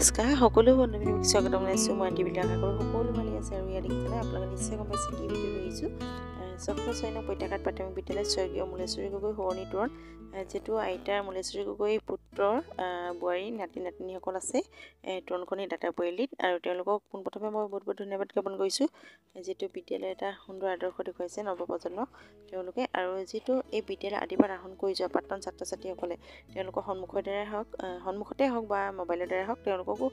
নমস্কাৰ সকলো বন্ধুবিলাক স্বাগতম জনাইছোঁ মই টিভিলৈ আশা কৰোঁ সকলো ভালে আছে আৰু ইয়াত দেখিছিলে আপোনালোকে নিশ্চয় গম পাইছে কি ভিডিঅ' লৈছোঁ চক্ৰ ছয়নক পইতাঘাট প্ৰাথমিক বিদ্যালয় স্বৰ্গীয় মূলেশ্বৰী গগৈ সোৱণি তোৰণ যিটো আইতাৰ মূলেশ্বৰী গগৈ পুত্ৰৰ বোৱাৰী নাতি নাতিনীসকল আছে তোৰণখনি দাতা পৰিয়ালিত আৰু তেওঁলোকক পোনপ্ৰথমে মই বহুত বহুত ধন্যবাদ জ্ঞাপন কৰিছোঁ যিটো বিদ্যালয় এটা সুন্দৰ আদৰ্শ দেখুৱাইছে নৱপ্ৰজন্মক তেওঁলোকে আৰু যিটো এই বিদ্যালয় আদিবাৰ আহৰণ কৰি যোৱা প্ৰাক্তন ছাত্ৰ ছাত্ৰীসকলে তেওঁলোকৰ সন্মুখতে হওক বা মোবাইলৰ দ্বাৰাই হওক তেওঁলোককো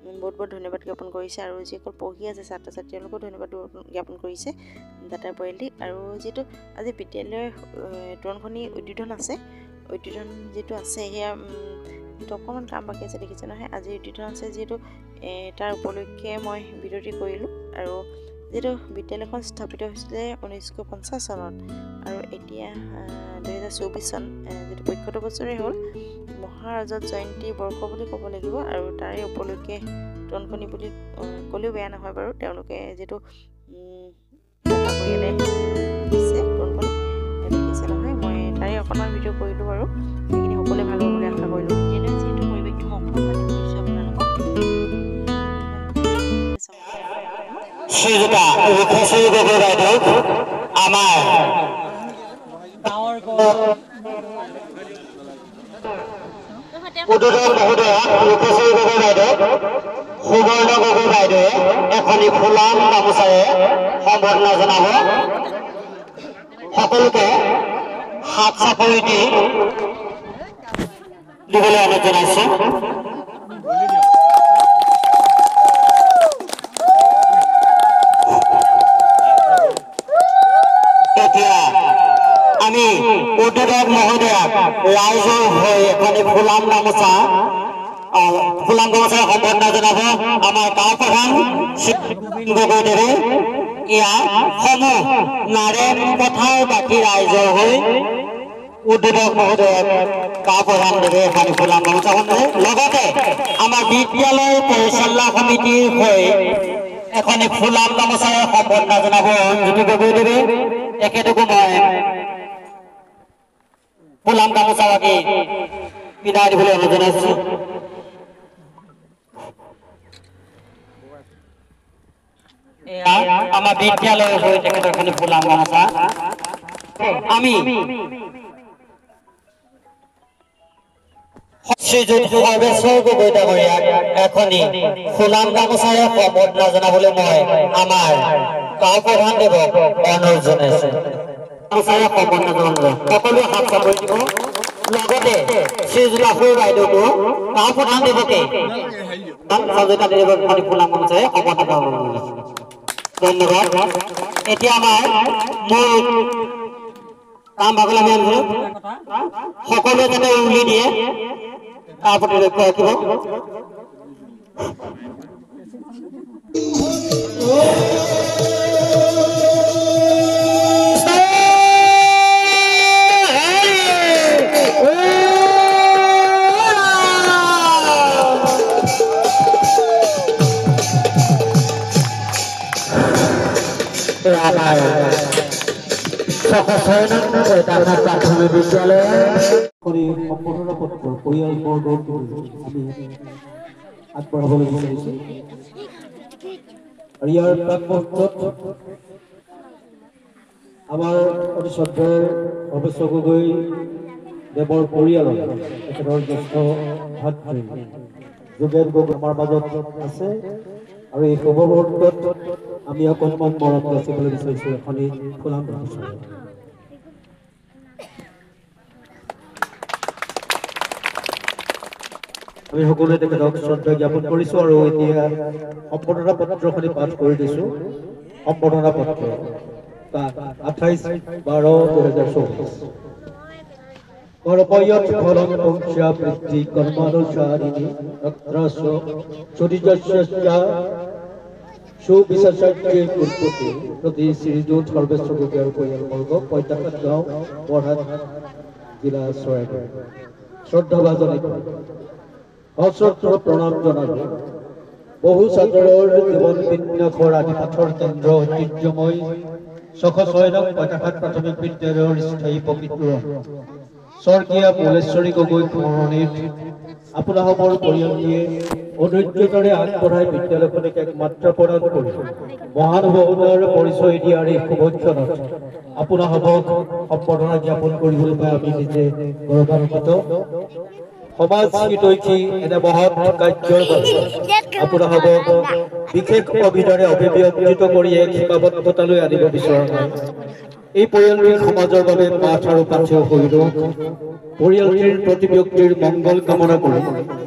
বহুত বহুত ধন্যবাদ জ্ঞাপন কৰিছে আৰু যিসকল পঢ়ি আছে ছাত্ৰ ছাত্ৰী তেওঁলোককো ধন্যবাদ জ্ঞাপন কৰিছে দাতা পৰিয়ালিক আৰু যিটো আজি বিদ্যালয়ৰ তোৰণখনি উদ্বোধন আছে উদ্বোধন যিটো আছে সেয়া অকণমান কাম বাকী আছে দেখিছে নহয় আজি উদ্বোধন আছে যিহেতু তাৰ উপলক্ষে মই ভিডিঅ'টি কৰিলোঁ আৰু যিটো বিদ্যালয়খন স্থাপিত হৈছিলে 1950 চনত আৰু এতিয়া 2024 চন যিটো 75 বছৰেই হ'ল মহাৰাজত জয়ন্তী বৰ্ষ বুলি ক'ব লাগিব আৰু তাৰে উপলক্ষে তোৰণখনি বুলি ক'লেও বেয়া নহয় বাৰু তেওঁলোকে যিটো পৰিয়ালে দিছে তোৰণখনি দেখিছে নহয় মই তাৰে অকণমান ভিডিঅ' কৰিলোঁ বাৰু সেইখিনি সকলোৱে ভাল হ'ব বুলি আশা কৰিলোঁ বিদ্যালয়ৰ যিহেতু পৰিৱেশটো মই অকণমান কৰিছোঁ আপোনালোকক শ্ৰীযুতা ৰুক্মিণী গগৈ বাইদেউ আমাৰ গাঁৱৰ উদ্বোধন মহোদয়া ৰুক্মিণী গগৈ বাইদেউ সুবৰ্ণ গগৈ বাইদেৱে এখনি ফুলাম গামোচাৰে সম্বৰ্ধনা জনাব সকলোকে হাত চাপৰি দি দিবলৈ অনুৰোধ জনাইছোঁ আমি উদ্বোধক মহোদয়াক ৰাইজৰ হৈ এখনি ফুলাম গামোচা সম্বৰ্ধনা জনাব আমাৰ গাঁও প্ৰধান গগৈদেৱে ইয়াৰ সমূহ নাৰেন পথাৰ বাকী ৰাইজৰ হৈ উদ্বোধক মহোদয়াক গাঁও প্ৰধানদেৱে এখনি ফুলাম গামোচা লগতে আমাৰ বিদ্যালয় পৰিচালনা সমিতিৰ হৈ এখনি ফুলাম গামোচাৰে সম্বৰ্ধনা জনাব অঞ্জুতি গগৈদেৱে তেখেতকো মই ফুলাম গামোচা বাকি বিদায় দিবলৈ অনুৰোধ জনাইছোঁ আমাৰ বিদ্যালয়ৰ হৈ তেখেতৰ এখনি ফুলাম গামোচা আমি শ্ৰীযুত সৰ্বেশ্বৰ গগৈ ডাঙৰীয়াক এখনি ফুলাম গামোচাৰে সম্বৰ্ধনা জনাবলৈ মই আমাৰ গাঁও প্ৰধানদেৱক অনুৰোধ জনাইছোঁ সকলোৱে হাত চাপৰি দিব লগতে শ্ৰীযুতা সৰু বাইদেউকো গাঁও প্ৰধানদেৱকে ফুলাম গামোচাৰে সম্বৰ্ধনা ধন্যবাদ এতিয়া আমাৰ মূল কাম ভাগলৈ আমি আনিছোঁ সকলোৱে যাতে উৰুলি দিয়ে তাৰ প্ৰতি লক্ষ্য ৰাখিব প্ৰাথমিক বিদ্যালয় সম্পূৰ্ণ পত্ৰ পৰিয়ালবৰ্গক আমি আগবঢ়াবলৈ বিচাৰিছোঁ আৰু ইয়াৰ প্ৰাক মুহূৰ্তত আমাৰ অতি শ্ৰদ্ধাৰ সৰ্বেশ্বৰ গগৈ দেৱৰ পৰিয়ালৰ তেখেতৰ জ্যেষ্ঠ ভাতৃ যোগেন গগৈ আমাৰ মাজত আছে আৰু এই শুভ মুহূৰ্তত আমি অকণমান মনত ৰাখিবলৈ বিচাৰিছোঁ এখনি ফুলাম গামোচা আমি সকলোৱে তেখেতক শ্ৰদ্ধা জ্ঞাপন কৰিছোঁ আৰু এতিয়া সম্বৰ্ধনা পত্ৰখনি পাঠ কৰি দিছোঁ সম্বৰ্ধনা পত্ৰ 28/12/2024 कर्पयत् फलं पुंस्या वृद्धि कर्मानुसारिणी तत्रस्य चरितस्य सुविशेषज्ञ कुर्वते प्रति श्रीयुत সৰ্বেশ্বৰ গগৈ পৰিয়ালবৰ্গ পইতাঘাট গাঁও বৰহাট জিলা চৰাইবাৰী শ্ৰদ্ধাভাজন অশ্ৰদ্ধ প্ৰণাম জনালোঁ বহু ছাত্ৰৰ জীৱন বিন্যাসৰ আদি পাঠৰ কেন্দ্ৰ ঐতিহ্যময় ছশ 6 নং পইতাঘাট প্ৰাথমিক বিদ্যালয়ৰ স্থায়ী পবিত্ৰ স্বৰ্গীয় মূলেশ্বৰী গগৈ সোঁৱৰণিত আপোনালোকৰ পৰিয়ালটিয়ে অনুজ্ঞতাৰে আগবঢ়াই বিদ্যালয়খনক এক মাত্ৰা প্ৰদান কৰি মহানুভৱতাৰ পৰিচয় দিয়াৰ এই শুভক্ষণত আপোনাসৱক সম্বৰ্ধনা জ্ঞাপন কৰিবলৈ পাই আমি নিজে গৌৰৱান্বিত। সমাজ হিতৈষী এনে মহৎ কাৰ্যৰ বাবে আপোনাসৱক বিশেষ অভিধাৰে অভিব্যঞ্জিত কৰি এক সীমাবদ্ধতালৈ আনিব বিচৰা নাই। এই পৰিয়ালটিৰ সমাজৰ বাবে পাঠ আৰু পাঠেয় শৰীৰক পৰিয়ালটিৰ প্ৰতি ব্যক্তিৰ মংগল কামনা কৰি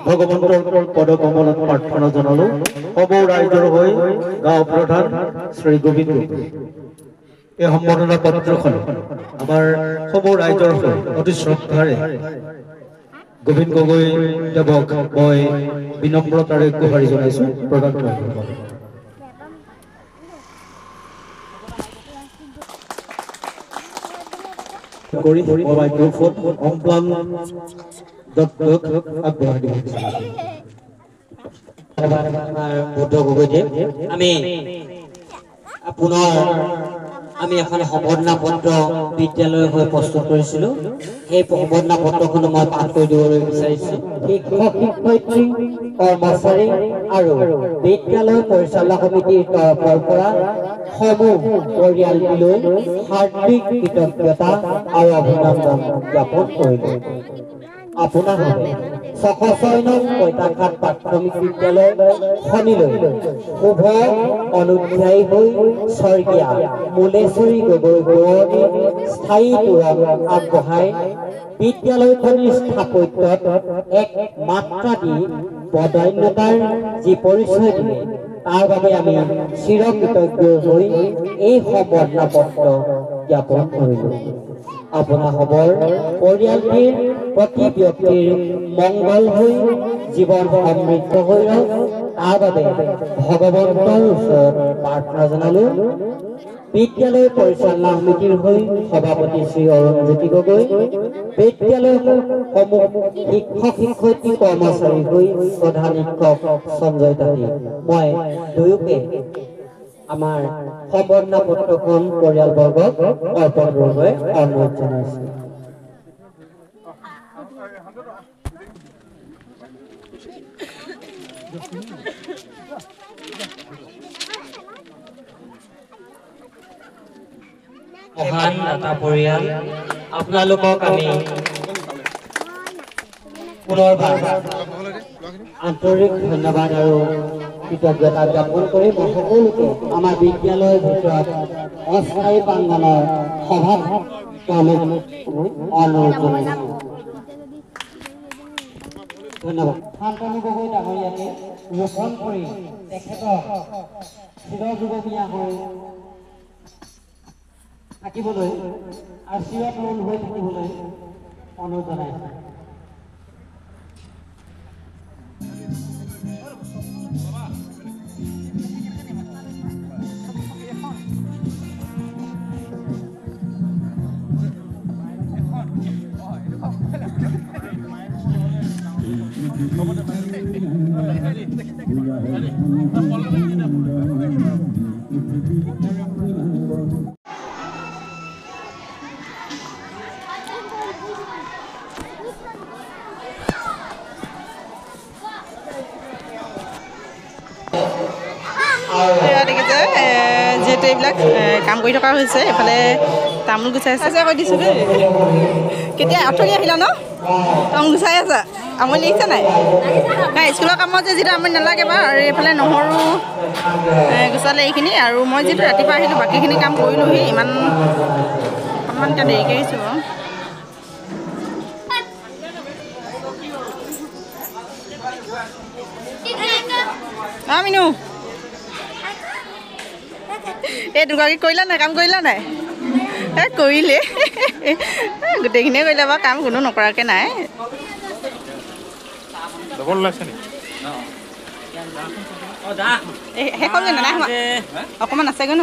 ভগৱন্তৰ পদকমলত প্ৰাৰ্থনা জনালো। সমূহ ৰাইজৰ হৈ গাঁও প্ৰধান শ্ৰী গোবিন্দ এই সম্বৰ্ধনা পত্ৰখন আমাৰ সমূহ ৰাইজৰ হৈ অতি শ্ৰদ্ধাৰে গোবিন্দ গগৈ দেৱক মই বিনম্ৰতাৰে গুহাৰি জনাইছো প্ৰদান কৰিব। কৰি মাইক্ৰফোন অম্লান দত্তক আগবঢ়াই দিব বিচাৰিছোঁ। বুদ্ধ গগৈদেৱ আমি এখন সম্বৰ্ধনা পত্ৰ বিদ্যালয়ৰ হৈ প্ৰস্তুত কৰিছিলোঁ। সেই সম্বৰ্ধনা পত্ৰখনো মই পাঠ কৰি দিবলৈ বিচাৰিছোঁ। শিক্ষক শিক্ষয়িত্ৰী কৰ্মচাৰী আৰু বিদ্যালয় পৰিচালনা সমিতিৰ তৰফৰ পৰা সমূহ পৰিয়ালটিলৈ হাৰ্দিক কৃতজ্ঞতা আৰু অভিনন্দন জ্ঞাপন কৰিলোঁ। আপোনাৰ ছশ নং পইতাঘাট প্ৰাথমিক বিদ্যালয় খনিলৈ শুভ অনুধ্যায়ী হৈ স্বৰ্গীয়া মূলেশ্বৰী গগৈ বৰুৱানীৰ স্থায়ী তোৰণ আগবঢ়াই বিদ্যালয়খনিৰ স্থাপত্যত এক মাত্ৰা দি বদান্যতাৰ যি পৰিচয় দিলে তাৰ বাবে আমি চিৰকৃতজ্ঞ হৈ এই সম্বৰ্ধনা পত্ৰ জ্ঞাপন কৰিলোঁ। আপোনাসৱৰ পৰিয়ালটিৰ প্ৰতি ব্যক্তিৰ মংগল হৈ জীৱন সমৃদ্ধ হৈ ৰওক তাৰ বাবে ভগৱন্তৰ ওচৰত প্ৰাৰ্থনা জনালো। বিদ্যালয় পৰিচালনা সমিতিৰ হৈ সভাপতি শ্ৰী অৰুণজ্যোতি গগৈ, বিদ্যালয়সমূহ শিক্ষক শিক্ষয়িত্ৰী কৰ্মচাৰী হৈ প্ৰধান শিক্ষক সঞ্জয় তাঁতী, মই দুয়োকে আমাৰ সম্বৰ্ধনা পত্ৰখন পৰিয়ালবৰ্গক অৰ্পণ কৰিবলৈ অনুৰোধ জনাইছোঁ। মহান দাতা পৰিয়াল, আপোনালোকক আমি পুনৰবাৰ আন্তৰিক ধন্যবাদ আৰু কৃতজ্ঞতা জ্ঞাপন কৰি মই সকলোকে আমাৰ বিদ্যালয়ৰ ভিতৰত অস্থায়ী প্ৰাংগণৰ সভাত অনুৰোধ জনাইছোঁ। ধন্যবাদ। শান্তনু গগৈ ডাঙৰীয়াকে ৰোপণ কৰি তেখেতক চিৰযুগমীয়া হৈ থাকিবলৈ আৰু চিৰতৰুণ হৈ থাকিবলৈ অনুৰোধ জনাইছোঁ। দেখিছে যিহেতু এইবিলাক কাম কৰি থকা হৈছে, এইফালে তামোল গুচাই আছে কৈ দিছোঁ দেই। কেতিয়া অথনি আহিলা ন? তামোল গুচাই আছা, আমনি লাগিছে নাই? নাই স্কুলৰ কামত যে যিটো আমনি নালাগে বাৰু। আৰু এইফালে নহৰু গুচালে এইখিনি, আৰু মই যিটো ৰাতিপুৱা আহিলোঁ বাকীখিনি কাম কৰিলোঁহি। অকণমান এতিয়া দেৰিকৈ আহিছোঁ বাৰু। মিনু এই দুগৰাকী কৰিলা নাই? কাম কৰিলা নাই? কৰিলে গোটেইখিনিয়ে কৰিলে বাৰু, কাম কোনো নকৰাকৈ নাই। সেইখন যে নাই অকণমান আছেগৈ ন?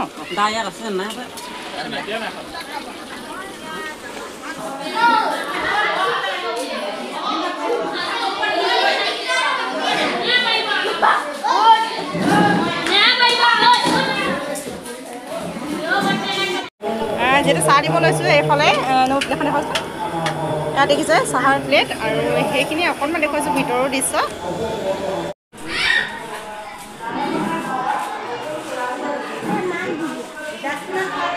যিহেতু চাহ দিব লৈছোঁ এইফালে প্লেটখন দেখুৱাইছোঁ। ইয়াত দেখিছে চাহৰ প্লেট, আৰু সেইখিনি অকণমান দেখুৱাইছোঁ ভিতৰৰ দৃশ্য। That's not